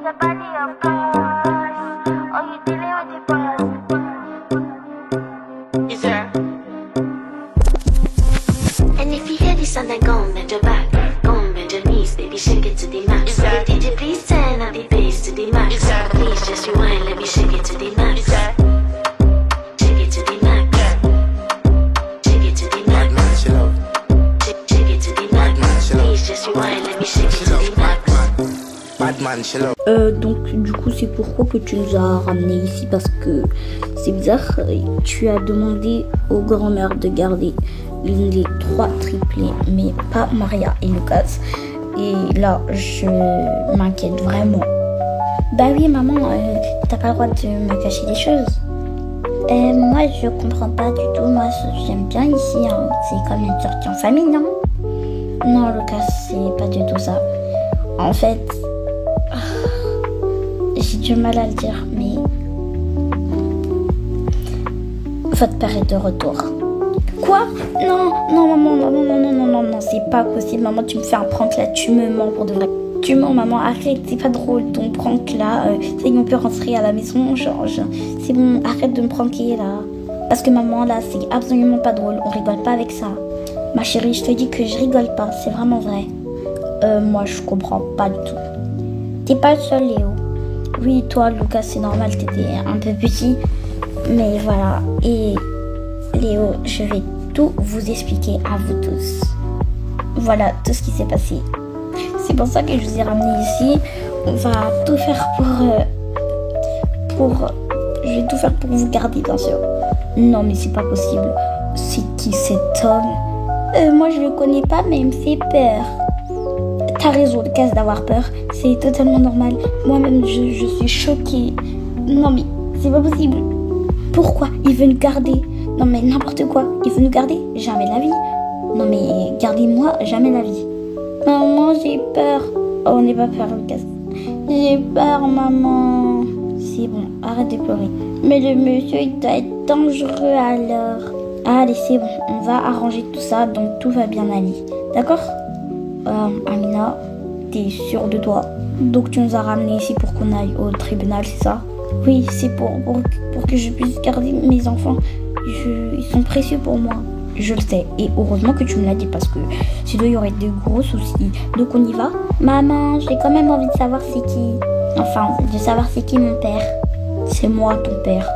And if you hear this song, then go and bend your back. Go and bend your knees, baby, shake it to the max. The DJ, please turn up the bass to the max. Please just rewind, let me shake it to the max. Shake it to the max. Shake it to the max. Shake it to the max. Please just rewind, let me shake it to the max. Donc du coup c'est pourquoi que tu nous as ramenés ici, parce que c'est bizarre, tu as demandé aux grand-mères de garder les 3 triplés mais pas Maria et Lucas, et là je m'inquiète vraiment. Bah oui maman, t'as pas le droit de me cacher des choses. Moi je comprends pas du tout, moi j'aime bien ici, hein. C'est comme une sortie en famille, non? Non Lucas, c'est pas du tout ça. En fait, j'ai du mal à le dire, mais votre père est de retour. Quoi? Non, maman, non, c'est pas possible. Maman, tu me fais un prank là, tu me mens pour de vrai. Tu mens, maman, arrête, c'est pas drôle ton prank là. Ça y est, on peut rentrer à la maison, Georges. C'est bon, arrête de me pranker là. Parce que maman, là, c'est absolument pas drôle, on rigole pas avec ça. Ma chérie, je te dis que je rigole pas, c'est vraiment vrai. Moi, je comprends pas du tout. T'es pas le seul, Léo. Oui, toi, Lucas, c'est normal, t'étais un peu petit. Mais voilà. Et Léo, je vais tout vous expliquer à vous tous. Voilà tout ce qui s'est passé. C'est pour ça que je vous ai ramené ici. On va tout faire je vais tout faire pour vous garder, bien sûr. Non, mais c'est pas possible. C'est qui cet homme? Moi, je le connais pas, mais il me fait peur. T'as raison, Lucas, d'avoir peur. C'est totalement normal. Moi-même, je suis choquée. Non, mais c'est pas possible. Pourquoi? Il veut nous garder. Non, mais n'importe quoi. Il veut nous garder? Jamais de la vie. Non, mais gardez-moi, jamais de la vie. Maman, j'ai peur. Oh, n'aie pas peur, Lucas. J'ai peur, maman. C'est bon, arrête de pleurer. Mais le monsieur, il doit être dangereux alors. Allez, c'est bon. On va arranger tout ça, donc tout va bien aller. D'accord? Amina, t'es sûre de toi? Donc tu nous as ramenés ici pour qu'on aille au tribunal, c'est ça? Oui, c'est pour que je puisse garder mes enfants. Ils sont précieux pour moi. Je le sais, et heureusement que tu me l'as dit, parce que sinon il y aurait de gros soucis. Donc on y va? Maman, j'ai quand même envie de savoir c'est qui. Enfin, de savoir c'est qui mon père. C'est moi ton père.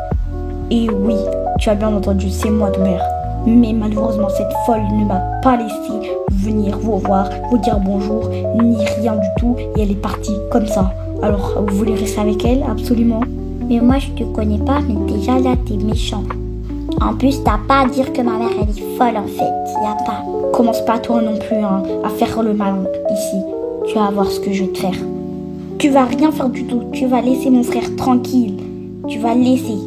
Et oui, tu as bien entendu, c'est moi ton père. Mais malheureusement, cette folle ne m'a pas laissé venir vous voir, vous dire bonjour, ni rien du tout. Et elle est partie comme ça. Alors, vous voulez rester avec elle? Absolument. Mais moi, je te connais pas, mais déjà là, t'es méchant. En plus, t'as pas à dire que ma mère, elle est folle en fait. Y a pas. Commence pas toi non plus hein, à faire le malin ici. Tu vas voir ce que je vais te faire. Tu vas rien faire du tout. Tu vas laisser mon frère tranquille. Tu vas le laisser.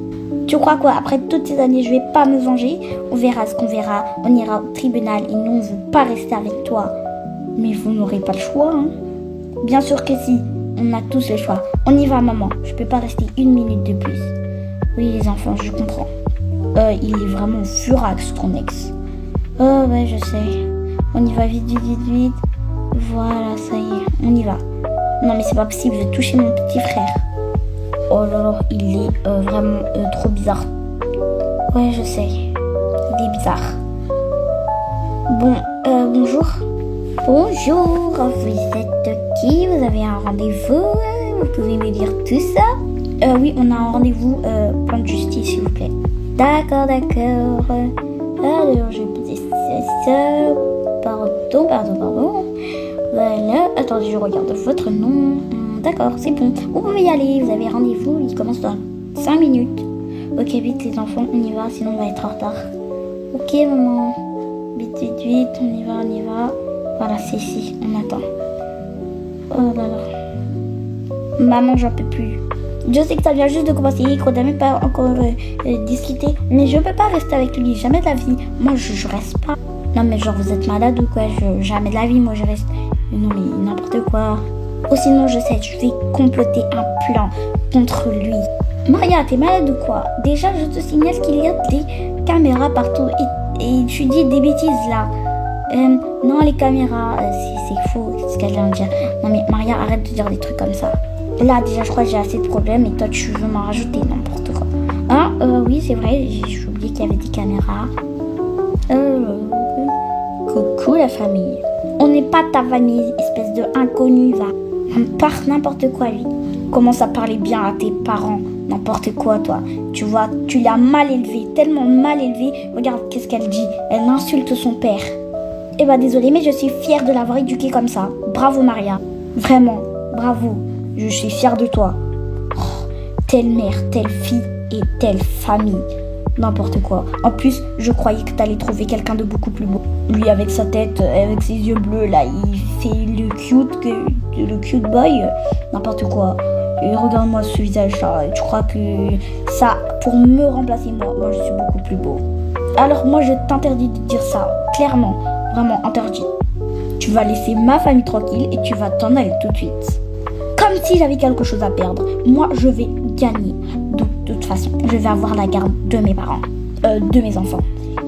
Tu crois quoi? Après toutes ces années, je vais pas me venger. On verra ce qu'on verra. On ira au tribunal et nous, on veut pas rester avec toi. Mais vous n'aurez pas le choix, hein? Bien sûr que si. On a tous le choix. On y va, maman. Je peux pas rester une minute de plus. Oui, les enfants, je comprends. Il est vraiment furax, ton ex. Oh, ouais, je sais. On y va vite. Voilà, ça y est. On y va. Non, mais c'est pas possible. Je vais toucher mon petit frère. Oh là là, il est vraiment trop bizarre. Ouais, je sais. Il est bizarre. Bon, bonjour. Bonjour, vous êtes qui? Vous avez un rendez-vous? Vous pouvez me dire tout ça? Oui, on a un rendez-vous plan de justice, s'il vous plaît. D'accord. Alors, je vais poser ça. Pardon. Voilà. Attendez, je regarde votre nom. D'accord, c'est bon. Vous pouvez y aller, vous avez rendez-vous, il commence dans 5 minutes. Ok, vite les enfants, on y va, sinon on va être en retard. Ok maman, vite, on y va. Voilà, c'est ici, on attend. Oh là là. Maman, j'en peux plus. Je sais que ça vient juste de commencer, qu'on n'a même pas encore discuté, mais je peux pas rester avec lui, jamais de la vie. Moi, je reste pas. Non mais genre, vous êtes malade ou quoi? Jamais de la vie, moi je reste. Non mais n'importe quoi. Ou sinon, je sais, je vais comploter un plan contre lui. Maria, t'es malade ou quoi? Déjà, je te signale qu'il y a des caméras partout et tu dis des bêtises là. Non, les caméras, c'est faux, c'est ce qu'elle vient de dire. Non mais Maria, arrête de dire des trucs comme ça. Là, déjà, je crois que j'ai assez de problèmes et toi, tu veux m'en rajouter n'importe quoi. Hein, oui, c'est vrai, j'ai oublié qu'il y avait des caméras. Coucou la famille. On n'est pas ta famille, espèce de inconnu, va. Par n'importe quoi, lui. Commence à parler bien à tes parents. N'importe quoi, toi. Tu vois, tu l'as mal élevé, tellement mal élevé. Regarde qu'est-ce qu'elle dit. Elle insulte son père. Eh ben, désolée, mais je suis fière de l'avoir éduqué comme ça. Bravo, Maria. Vraiment, bravo. Je suis fière de toi. Oh, telle mère, telle fille et telle famille. N'importe quoi. En plus, je croyais que t'allais trouver quelqu'un de beaucoup plus beau. Lui, avec sa tête, avec ses yeux bleus, là, il fait le cute boy. N'importe quoi. Et regarde-moi ce visage-là. Tu crois que ça, pour me remplacer, moi, je suis beaucoup plus beau. Alors, moi, je t'interdis de dire ça. Clairement. Vraiment interdit. Tu vas laisser ma famille tranquille et tu vas t'en aller tout de suite. Comme si j'avais quelque chose à perdre. Moi, je vais gagner. Donc, de toute façon, je vais avoir la garde de mes parents. De mes enfants.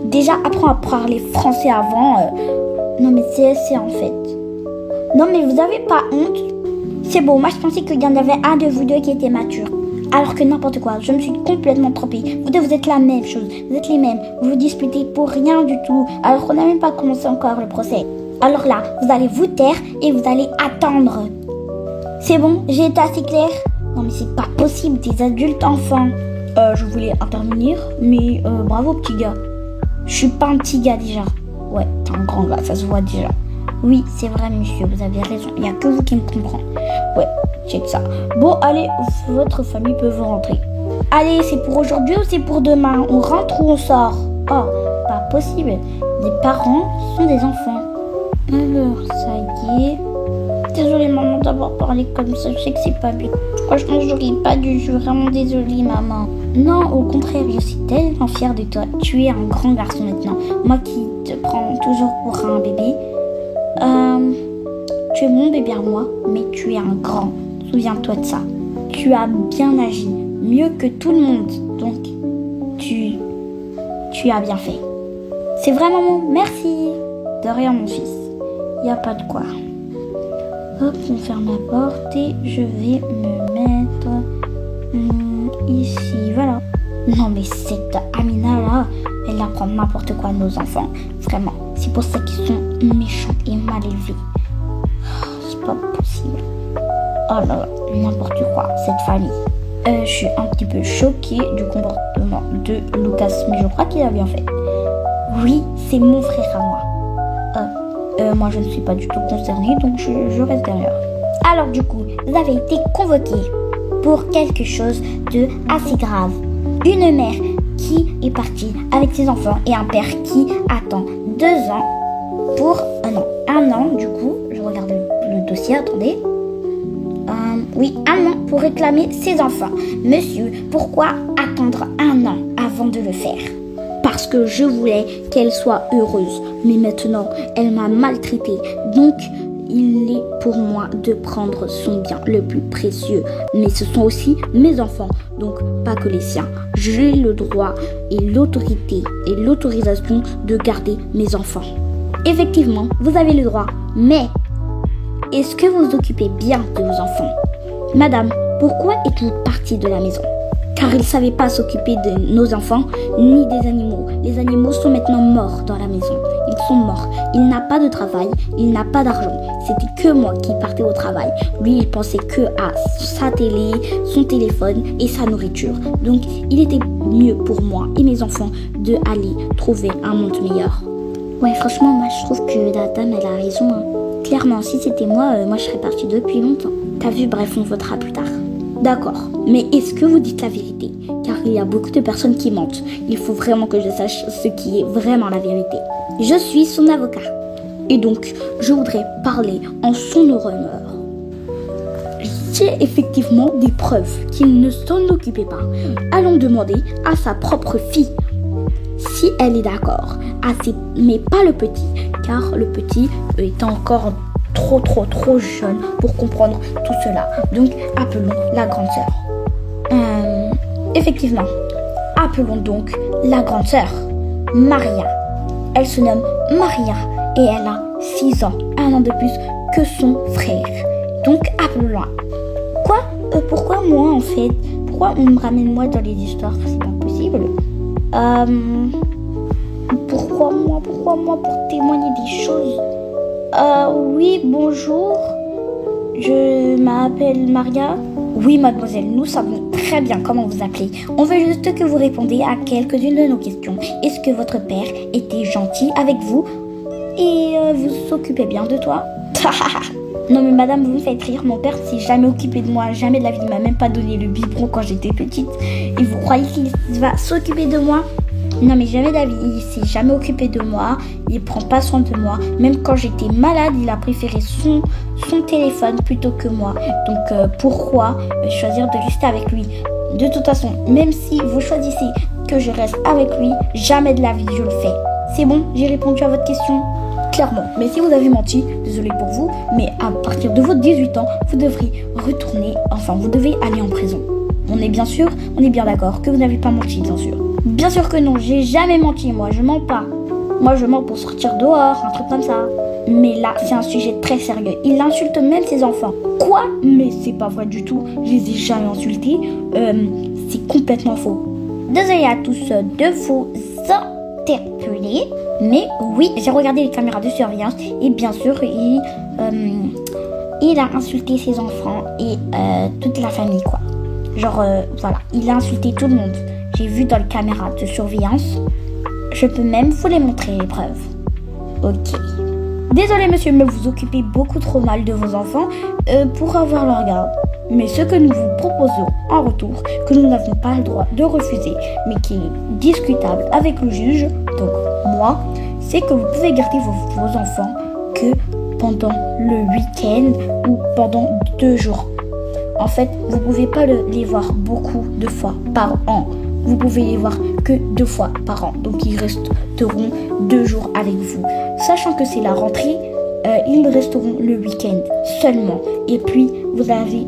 Déjà, apprends à parler français avant. Non, mais c'est en fait. Non, mais vous avez pas honte? C'est beau, moi je pensais qu'il y en avait un de vous deux qui était mature. Alors que n'importe quoi, je me suis complètement trompée. Vous deux, vous êtes la même chose. Vous êtes les mêmes. Vous vous disputez pour rien du tout. Alors qu'on n'a même pas commencé encore le procès. Alors là, vous allez vous taire et vous allez attendre. C'est bon, j'ai été assez claire? Non mais c'est pas possible, des adultes enfants. Je voulais intervenir, mais bravo petit gars. Je suis pas un petit gars déjà. Ouais, t'es un grand gars, ça se voit déjà. Oui, c'est vrai monsieur, vous avez raison. Il n'y a que vous qui me comprenez. Ouais, check ça. Bon, allez, votre famille peut vous rentrer. Allez, c'est pour aujourd'hui ou c'est pour demain? On rentre ou on sort? Oh, pas possible. Les parents sont des enfants. Alors, ça y est. Désolée maman d'avoir parlé comme ça, je sais que c'est pas bien. Franchement, j'aurais pas dû, je suis vraiment désolée maman. Non, au contraire, je suis tellement fière de toi. Tu es un grand garçon maintenant. Moi qui te prends toujours pour un bébé. Tu es mon bébé à moi, mais tu es un grand. Souviens-toi de ça. Tu as bien agi, mieux que tout le monde. Donc, tu as bien fait. C'est vrai maman, merci. De rien mon fils. Y a pas de quoi. Hop, on ferme la porte et je vais me mettre ici, voilà. Non mais cette Amina là, elle apprend n'importe quoi à nos enfants. Vraiment, c'est pour ça qu'ils sont méchants et mal élevés. Oh, c'est pas possible. Oh là là, n'importe quoi, cette famille. Je suis un petit peu choquée du comportement de Lucas, mais je crois qu'il a bien fait. Oui, c'est mon frère à moi. Moi je ne suis pas du tout concernée, donc je reste derrière. Alors du coup, vous avez été convoqués pour quelque chose de assez grave. Une mère qui est partie avec ses enfants et un père qui attend 2 ans pour... un an du coup, je regarde le dossier, attendez. Oui, 1 an pour réclamer ses enfants. Monsieur, pourquoi attendre 1 an avant de le faire? Parce que je voulais qu'elle soit heureuse. Mais maintenant, elle m'a maltraitée. Donc, il est pour moi de prendre son bien le plus précieux. Mais ce sont aussi mes enfants. Donc, pas que les siens. J'ai le droit et l'autorité et l'autorisation de garder mes enfants. Effectivement, vous avez le droit. Mais, est-ce que vous vous occupez bien de vos enfants? Madame, pourquoi êtes-vous partie de la maison? Car il ne savait pas s'occuper de nos enfants ni des animaux. Les animaux sont maintenant morts dans la maison. Ils sont morts. Il n'a pas de travail, il n'a pas d'argent. C'était que moi qui partais au travail. Lui, il pensait que à sa télé, son téléphone et sa nourriture. Donc, il était mieux pour moi et mes enfants de aller trouver un monde meilleur. Ouais, franchement, moi, je trouve que la dame, elle a raison. Hein. Clairement, si c'était moi je serais partie depuis longtemps. T'as vu, bref, on votera plus tard. D'accord, mais est-ce que vous dites la vérité? Car il y a beaucoup de personnes qui mentent. Il faut vraiment que je sache ce qui est vraiment la vérité. Je suis son avocat. Et donc, je voudrais parler en son honneur. J'ai effectivement des preuves qu'il ne s'en occupait pas. Allons demander à sa propre fille si elle est d'accord. Mais pas le petit, car le petit est encore trop jeune pour comprendre tout cela. Donc, appelons la grande sœur. Effectivement, appelons donc la grande sœur, Maria. Elle se nomme Maria et elle a 6 ans, 1 an de plus que son frère. Donc, appelons-la. Quoi Pourquoi moi en fait? Pourquoi on me ramène moi dans les histoires? C'est pas possible. Pourquoi moi pour témoigner des choses? Oui, bonjour. Je m'appelle Maria. Oui, mademoiselle, nous savons très bien comment vous appelez. On veut juste que vous répondiez à quelques-unes de nos questions. Est-ce que votre père était gentil avec vous et vous s'occupait bien de toi? Non mais madame, vous me faites rire. Mon père s'est jamais occupé de moi, jamais de la vie. Il m'a même pas donné le biberon quand j'étais petite. Et vous croyez qu'il va s'occuper de moi? Non mais jamais de la vie. Il s'est jamais occupé de moi. Il prend pas soin de moi. Même quand j'étais malade, il a préféré son téléphone plutôt que moi. Donc pourquoi choisir de rester avec lui? De toute façon, même si vous choisissez que je reste avec lui, jamais de la vie je le fais. C'est bon, j'ai répondu à votre question? Clairement, mais si vous avez menti, désolé pour vous, mais à partir de vos 18 ans, vous devrez vous devez aller en prison. On est bien d'accord que vous n'avez pas menti, bien sûr. Bien sûr que non, j'ai jamais menti, moi, je mens pas. Moi, je mens pour sortir dehors, un truc comme ça. Mais là, c'est un sujet très sérieux. Il insulte même ses enfants. Quoi? Mais c'est pas vrai du tout, je les ai jamais insultés. C'est complètement faux. Désolé à tous de vous interpeller. Mais oui, j'ai regardé les caméras de surveillance et bien sûr, il a insulté ses enfants et toute la famille, quoi. Voilà, il a insulté tout le monde. J'ai vu dans les caméras de surveillance. Je peux même vous les montrer, les preuves. Ok. Désolé monsieur, mais vous occupez beaucoup trop mal de vos enfants pour avoir leur garde. Mais ce que nous vous proposons en retour, que nous n'avons pas le droit de refuser, mais qui est discutable avec le juge, donc moi, c'est que vous pouvez garder vos enfants que pendant le week-end ou pendant 2 jours. En fait, vous ne pouvez pas les voir beaucoup de fois par an. Vous pouvez les voir que 2 fois par an. Donc, ils resteront 2 jours avec vous. Sachant que c'est la rentrée, ils resteront le week-end seulement. Et puis, vous avez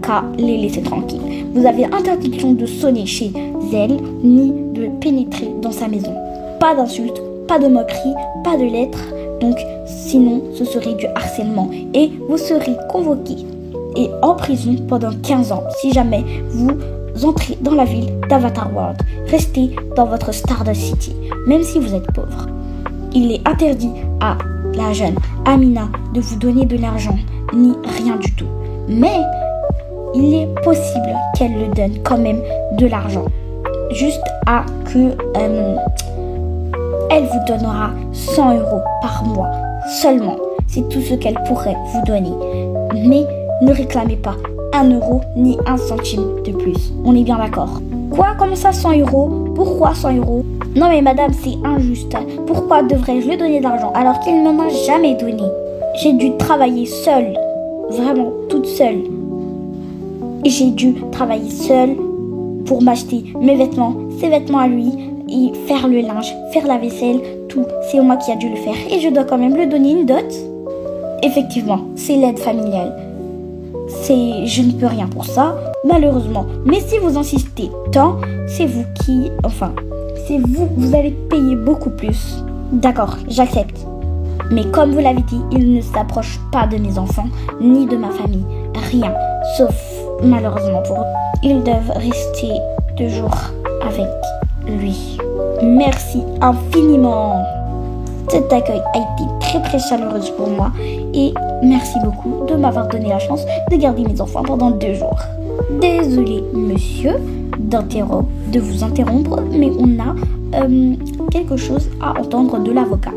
qu'à les laisser tranquilles. Vous avez interdiction de sonner chez elle, ni de pénétrer dans sa maison. Pas d'insultes, pas de moqueries, pas de lettres. Donc, sinon, ce serait du harcèlement. Et vous serez convoqué et en prison pendant 15 ans si jamais vous entrez dans la ville d'Avatar World. Restez dans votre Stardust City, même si vous êtes pauvre. Il est interdit à la jeune Amina de vous donner de l'argent, ni rien du tout. Mais il est possible qu'elle le donne quand même de l'argent. Juste à que elle vous donnera 100 € par mois seulement. C'est tout ce qu'elle pourrait vous donner. Mais ne réclamez pas 1 € ni 1 centime de plus. On est bien d'accord. Quoi? Comment ça 100 €? Pourquoi 100 €? Non mais madame, c'est injuste. Pourquoi devrais-je lui donner de l'argent alors qu'il ne m'a jamais donné? J'ai dû travailler seule. Vraiment, toute seule. Et j'ai dû travailler seule pour m'acheter mes vêtements, ses vêtements à lui, et faire le linge, faire la vaisselle, tout. C'est moi qui a dû le faire. Et je dois quand même lui donner une dot. Effectivement, c'est l'aide familiale. Je ne peux rien pour ça, malheureusement. Mais si vous insistez tant, vous allez payer beaucoup plus. D'accord, j'accepte. Mais comme vous l'avez dit, il ne s'approche pas de mes enfants, ni de ma famille. Rien, sauf malheureusement pour eux. Ils doivent rester 2 jours avec lui. Merci infiniment. Cet accueil a été très très chaleureux pour moi et merci beaucoup de m'avoir donné la chance de garder mes enfants pendant 2 jours. Désolé monsieur de vous interrompre, mais on a quelque chose à entendre de l'avocat.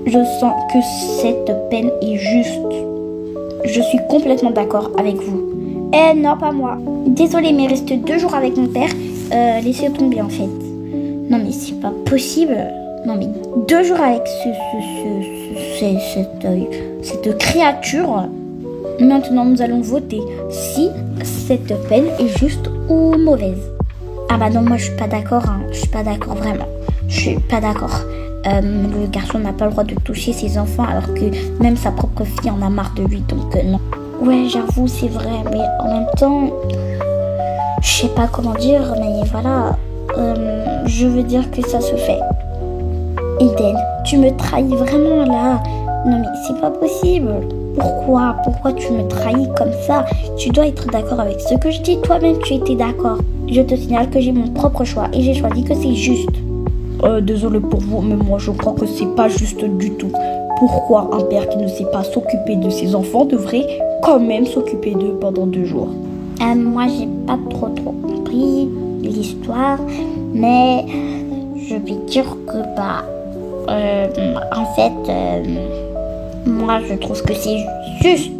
Je sens que cette peine est juste. Je suis complètement d'accord avec vous. Non, pas moi. Désolé, mais reste 2 jours avec mon père. Laissez tomber en fait. Non mais c'est pas possible. Non mais 2 jours avec cette créature. Maintenant nous allons voter si cette peine est juste ou mauvaise. Ah bah non, moi je suis pas d'accord, hein. Je suis pas d'accord vraiment. Je suis pas d'accord. Le garçon n'a pas le droit de toucher ses enfants alors que même sa propre fille en a marre de lui, donc non. Ouais, j'avoue, c'est vrai, mais en même temps, je sais pas comment dire, mais voilà, je veux dire que ça se fait. Eden, tu me trahis vraiment là. Non mais c'est pas possible. Pourquoi tu me trahis comme ça? Tu dois être d'accord avec ce que je dis. Toi-même, tu étais d'accord. Je te signale que j'ai mon propre choix et j'ai choisi que c'est juste. Désolé pour vous, mais moi je crois que c'est pas juste du tout. Pourquoi un père qui ne sait pas s'occuper de ses enfants devrait quand même s'occuper d'eux pendant 2 jours? Moi j'ai pas trop compris l'histoire, mais je vais dire que moi je trouve que c'est juste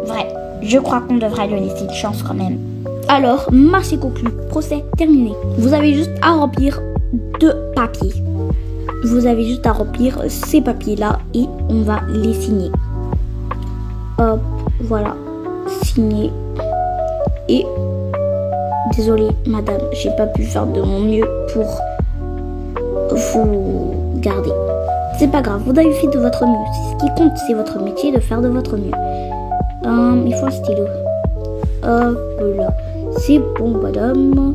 vrai. Je crois qu'on devrait lui laisser une chance quand même. Alors, marché conclu, procès terminé. Vous avez juste à remplir 2 papiers. Vous avez juste à remplir ces papiers-là et on va les signer. Hop, voilà, signé. Et désolée, madame, j'ai pas pu faire de mon mieux pour vous garder. C'est pas grave, vous avez fait de votre mieux. C'est ce qui compte, c'est votre métier de faire de votre mieux. Il faut un stylo. Hop là. C'est bon, madame.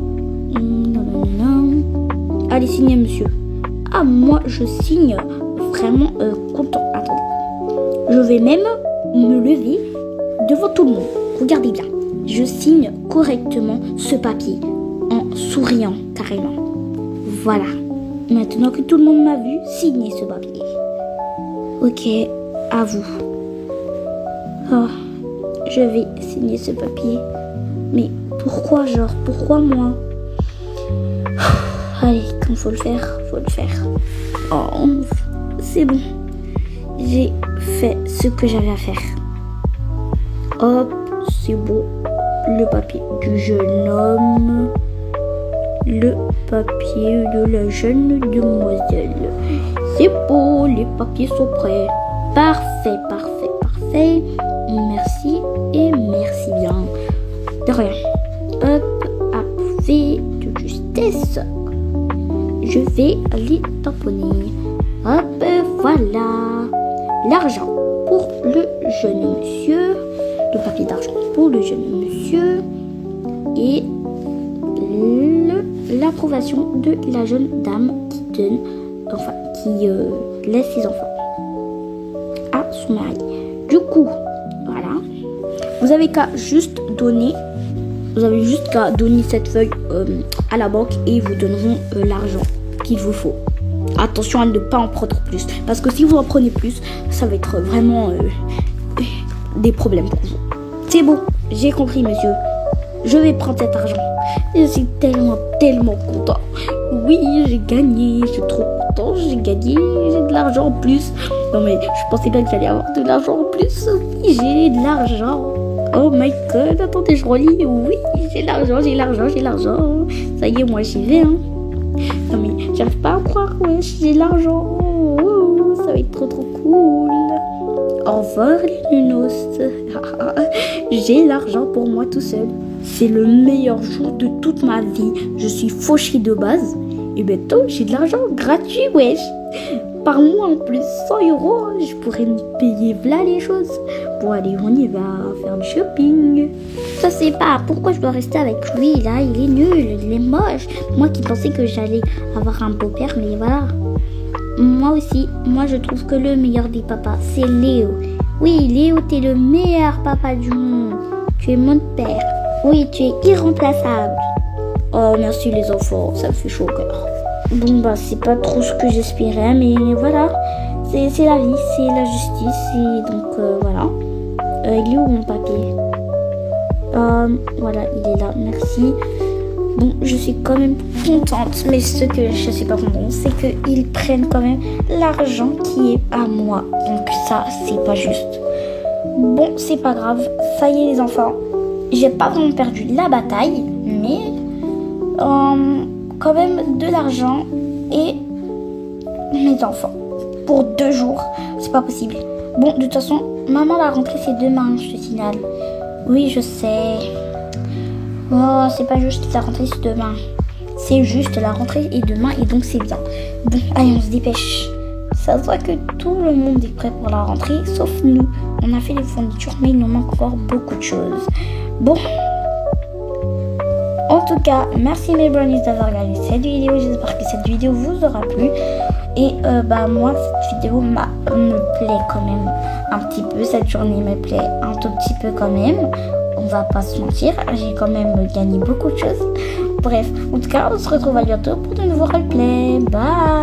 Allez, signez, monsieur. Ah, moi, je signe vraiment content. Attendez. Je vais même me lever devant tout le monde. Regardez bien. Je signe correctement ce papier en souriant carrément. Voilà. Maintenant que tout le monde m'a vu, signez ce papier. Ok, à vous. Oh, je vais signer ce papier. Mais pourquoi moi? Allez, quand faut le faire, faut le faire. Oh, c'est bon. J'ai fait ce que j'avais à faire. Hop, c'est beau. Le papier du jeune homme. Le papier de la jeune demoiselle. C'est beau, les papiers sont prêts. Parfait. Merci et merci bien. De rien. Hop, approuvé de justesse. Je vais les tamponner. Hop, voilà. L'argent pour le jeune monsieur. Le papier d'argent pour le jeune monsieur. Et l'approbation de la jeune dame qui laisse ses enfants à son mari. Du coup, voilà. Vous avez juste qu'à donner cette feuille à la banque et ils vous donneront l'argent qu'il vous faut. Attention à ne pas en prendre plus, parce que si vous en prenez plus, ça va être vraiment des problèmes pour vous. C'est bon, j'ai compris, monsieur. Je vais prendre cet argent. Je suis tellement content. Oui, j'ai gagné. Je suis trop content. J'ai gagné. J'ai de l'argent en plus. Non mais je pensais pas que j'allais avoir de l'argent en plus. Oui, j'ai de l'argent. Oh my god. Attendez, je relis. Oui, j'ai l'argent. Ça y est, moi j'y vais. Hein. Non mais j'arrive pas à croire. Ouais, j'ai l'argent. Oh, ça va être trop cool. Au revoir les nunos. J'ai l'argent pour moi tout seul. C'est le meilleur jour de toute ma vie. Je suis fauchée de base. Et bientôt, j'ai de l'argent gratuit, wesh. Par mois en plus, 100 €. Je pourrais me payer voilà les choses. Bon, allez, on y va faire du shopping. Ça, c'est pas pourquoi je dois rester avec lui. Là, il est nul, il est moche. Moi qui pensais que j'allais avoir un beau-père, mais voilà. Moi aussi, je trouve que le meilleur des papas, c'est Léo. Oui, Léo, t'es le meilleur papa du monde. Tu es mon père. Oui, tu es irremplaçable. Oh, merci les enfants, ça me fait chaud au cœur. Bon, c'est pas trop ce que j'espérais, mais voilà. C'est la vie, c'est la justice, et donc voilà. Il est où mon papier? Voilà, il est là, merci. Bon, je suis quand même contente, mais ce que je suis pas contente, c'est qu'ils prennent quand même l'argent qui est à moi. Donc ça, c'est pas juste. Bon, c'est pas grave, ça y est les enfants. J'ai pas vraiment perdu la bataille, mais quand même de l'argent et mes enfants. Pour 2 jours, c'est pas possible. Bon, de toute façon, maman, la rentrée, c'est demain, je te signale. Oui, je sais. Oh, c'est pas juste la rentrée, c'est demain. C'est juste la rentrée est demain et donc c'est bien. Bon, allez, on se dépêche. Ça se voit que tout le monde est prêt pour la rentrée, sauf nous. On a fait les fournitures, mais il nous manque encore beaucoup de choses. Bon. En tout cas, merci mes brownies d'avoir regardé cette vidéo. J'espère que cette vidéo vous aura plu. Et moi, cette vidéo me plaît quand même un petit peu. Cette journée me plaît un tout petit peu quand même. On va pas se mentir, j'ai quand même gagné beaucoup de choses. Bref, en tout cas, on se retrouve à bientôt pour de nouveaux roleplays. Bye!